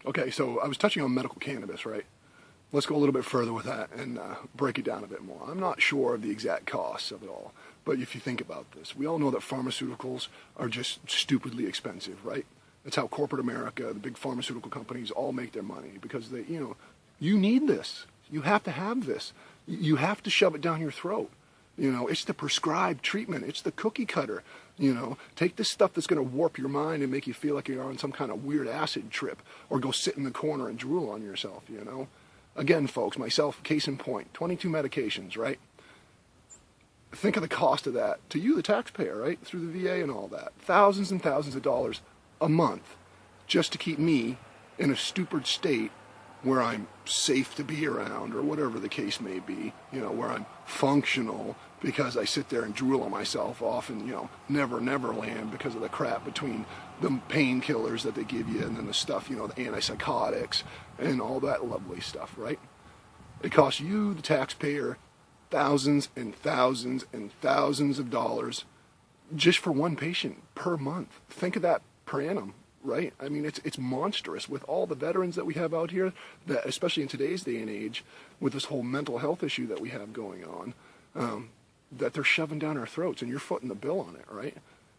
Okay, so I was touching on medical cannabis, right? Let's go a little bit further with that and break it down a bit more. I'm not sure of the exact costs of it all, but if you think about this, we all know that pharmaceuticals are just stupidly expensive, right? That's how corporate America, the big pharmaceutical companies, all make their money because they, you need this. You have to have this. You have to shove it down your throat. It's the prescribed treatment. It's the cookie cutter. Take this stuff that's going to warp your mind and make you feel like you're on some kind of weird acid trip, or go sit in the corner and drool on yourself, Again, folks, myself, case in point, 22 medications, right? Think of the cost of that to you, the taxpayer, right? Through the VA and all that. Thousands and thousands of dollars a month just to keep me in a stupid state where I'm safe to be around, or whatever the case may be, where I'm functional because I sit there and drool on myself off in, never land because of the crap between the painkillers that they give you and then the stuff, the antipsychotics and all that lovely stuff, right? It costs you, the taxpayer, thousands and thousands and thousands of dollars just for one patient per month. Think of that per annum. Right? I mean, it's monstrous with all the veterans that we have out here, that especially in today's day and age, with this whole mental health issue that we have going on, that they're shoving down our throats, and you're footing the bill on it, right?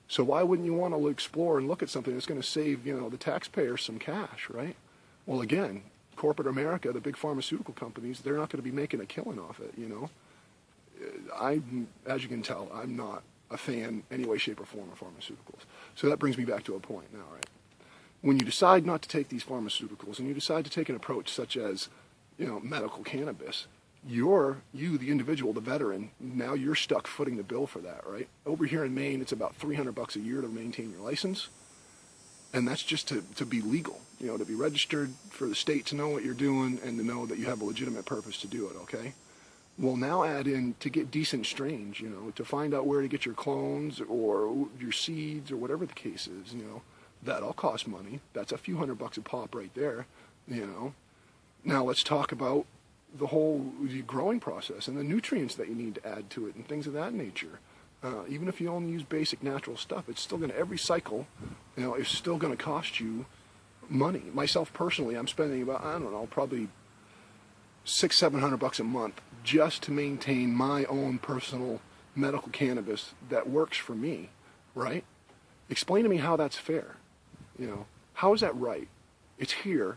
So why wouldn't you want to explore and look at something that's going to save, the taxpayer some cash, right? Well, again, corporate America, the big pharmaceutical companies, they're not going to be making a killing off it, as you can tell, I'm not a fan, any way, shape, or form of pharmaceuticals. So that brings me back to a point now, right? When you decide not to take these pharmaceuticals and you decide to take an approach such as, medical cannabis, you, the individual, the veteran, now you're stuck footing the bill for that, right? Over here in Maine, it's about $300 a year to maintain your license. And that's just to be legal, to be registered, for the state to know what you're doing and to know that you have a legitimate purpose to do it, okay? Well, now add in to get decent strains, to find out where to get your clones or your seeds or whatever the case is, that all costs money. That's a few $100 a pop right there, Now let's talk about the whole growing process and the nutrients that you need to add to it and things of that nature. Even if you only use basic natural stuff, it's still going to, every cycle, it's still going to cost you money. Myself personally, I'm spending about, probably $600-700 a month just to maintain my own personal medical cannabis that works for me, right? Explain to me how that's fair. How is that right? It's here.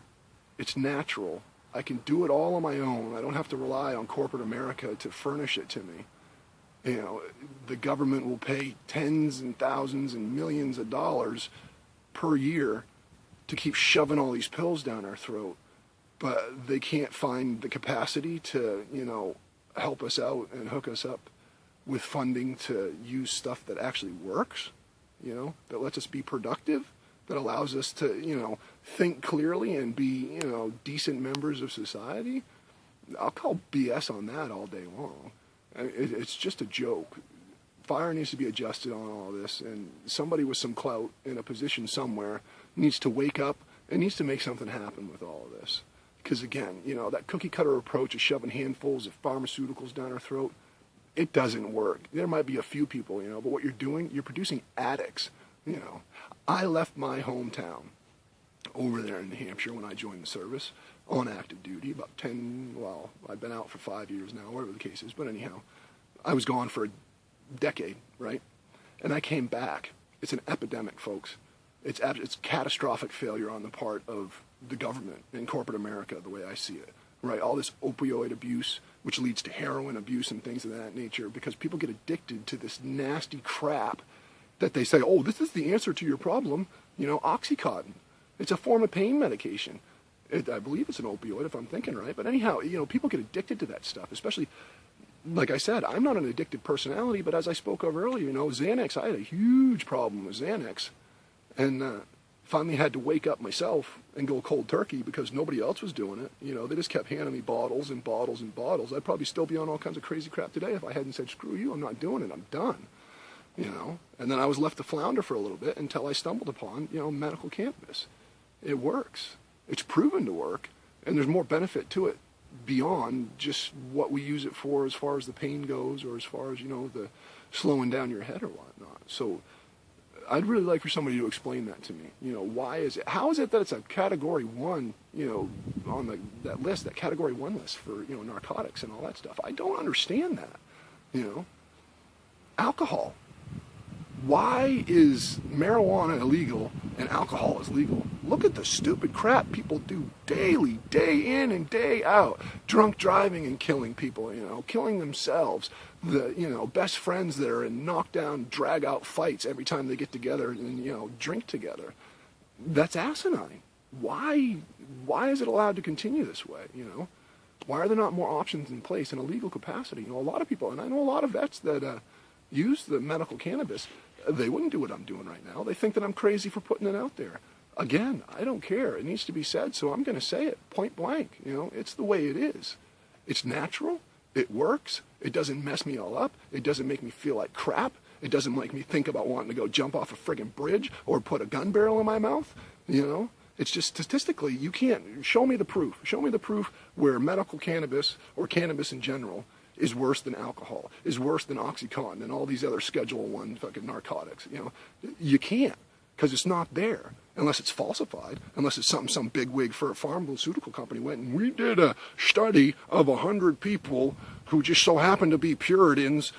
It's natural. I can do it all on my own. I don't have to rely on corporate America to furnish it to me. The government will pay tens and thousands and millions of dollars per year to keep shoving all these pills down our throat, but they can't find the capacity to, help us out and hook us up with funding to use stuff that actually works, that lets us be productive, that allows us to, think clearly and be, decent members of society. I'll call BS on that all day long. It's just a joke. Fire needs to be adjusted on all this, and somebody with some clout in a position somewhere needs to wake up and needs to make something happen with all of this. Because again, that cookie cutter approach of shoving handfuls of pharmaceuticals down our throat, it doesn't work. There might be a few people, but what you're doing, you're producing addicts. I left my hometown over there in New Hampshire when I joined the service on active duty, about I've been out for 5 years now, whatever the case is, but anyhow, I was gone for a decade, right? And I came back. It's an epidemic, folks. It's catastrophic failure on the part of the government and corporate America, the way I see it, right? All this opioid abuse, which leads to heroin abuse and things of that nature, because people get addicted to this nasty crap that they say, oh, this is the answer to your problem, Oxycontin. It's a form of pain medication. I believe it's an opioid, if I'm thinking right. But anyhow, people get addicted to that stuff, especially, like I said, I'm not an addictive personality, but as I spoke of earlier, Xanax, I had a huge problem with Xanax. And finally had to wake up myself and go cold turkey because nobody else was doing it. They just kept handing me bottles and bottles and bottles. I'd probably still be on all kinds of crazy crap today if I hadn't said, screw you, I'm not doing it, I'm done. And then I was left to flounder for a little bit until I stumbled upon, medical cannabis. It works. It's proven to work, and there's more benefit to it beyond just what we use it for as far as the pain goes or as far as, the slowing down your head or whatnot. So I'd really like for somebody to explain that to me. You know, why is it? How is it that it's a category 1? You know, on that list, that category 1 list for narcotics and all that stuff. I don't understand that. You know, alcohol. Why is marijuana illegal and alcohol is legal? Look at the stupid crap people do daily, day in and day out. Drunk driving and killing people, killing themselves. The, best friends that are in knockdown, drag out fights every time they get together and, drink together. That's asinine. Why is it allowed to continue this way, Why are there not more options in place in a legal capacity? A lot of people, and I know a lot of vets that use the medical cannabis, they wouldn't do what I'm doing right now. They think that I'm crazy for putting it out there. Again, I don't care. It needs to be said, so I'm going to say it point blank. It's the way it is. It's natural. It works. It doesn't mess me all up. It doesn't make me feel like crap. It doesn't make me think about wanting to go jump off a friggin' bridge or put a gun barrel in my mouth. It's just statistically, you can't show me the proof. Show me the proof where medical cannabis or cannabis in general is worse than alcohol, is worse than OxyContin and all these other Schedule 1 fucking narcotics. You can't, because it's not there, unless it's falsified, unless it's something some bigwig for a pharmaceutical company went and we did a study of 100 people who just so happened to be Puritans,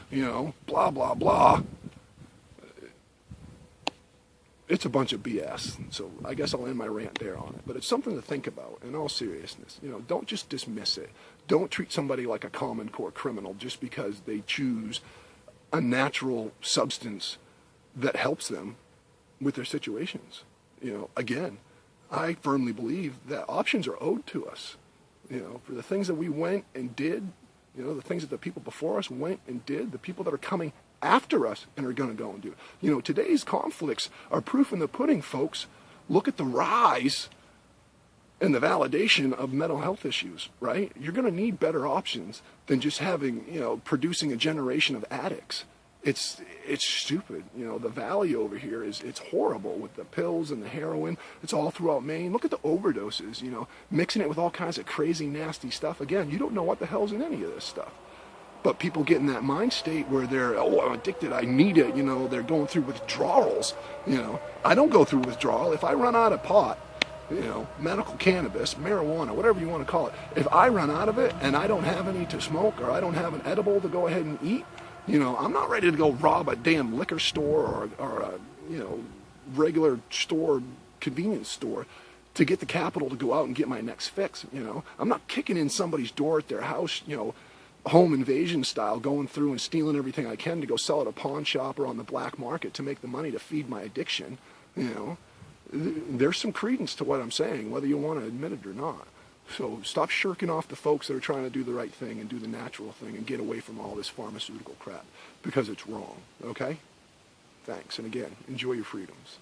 blah, blah, blah. It's a bunch of BS. So I guess I'll end my rant there on it. But it's something to think about in all seriousness. Don't just dismiss it. Don't treat somebody like a common core criminal just because they choose a natural substance that helps them with their situations. Again, I firmly believe that options are owed to us. For the things that we went and did, the things that the people before us went and did, the people that are coming after us and are going to go and do. Today's conflicts are proof in the pudding, folks. Look at the rise and the validation of mental health issues, right? You're going to need better options than just having, producing a generation of addicts. It's stupid. The valley over here it's horrible with the pills and the heroin. It's all throughout Maine. Look at the overdoses, mixing it with all kinds of crazy, nasty stuff. Again, you don't know what the hell's in any of this stuff. But people get in that mind state where they're, I'm addicted, I need it, they're going through withdrawals, I don't go through withdrawal. If I run out of pot, medical cannabis, marijuana, whatever you want to call it, if I run out of it and I don't have any to smoke or I don't have an edible to go ahead and eat, I'm not ready to go rob a damn liquor store or a, regular store, convenience store to get the capital to go out and get my next fix, I'm not kicking in somebody's door at their house, home invasion style, going through and stealing everything I can to go sell at a pawn shop or on the black market to make the money to feed my addiction. There's some credence to what I'm saying, whether you want to admit it or not. So stop shirking off the folks that are trying to do the right thing and do the natural thing and get away from all this pharmaceutical crap, because it's wrong, okay? Thanks, and again, enjoy your freedoms.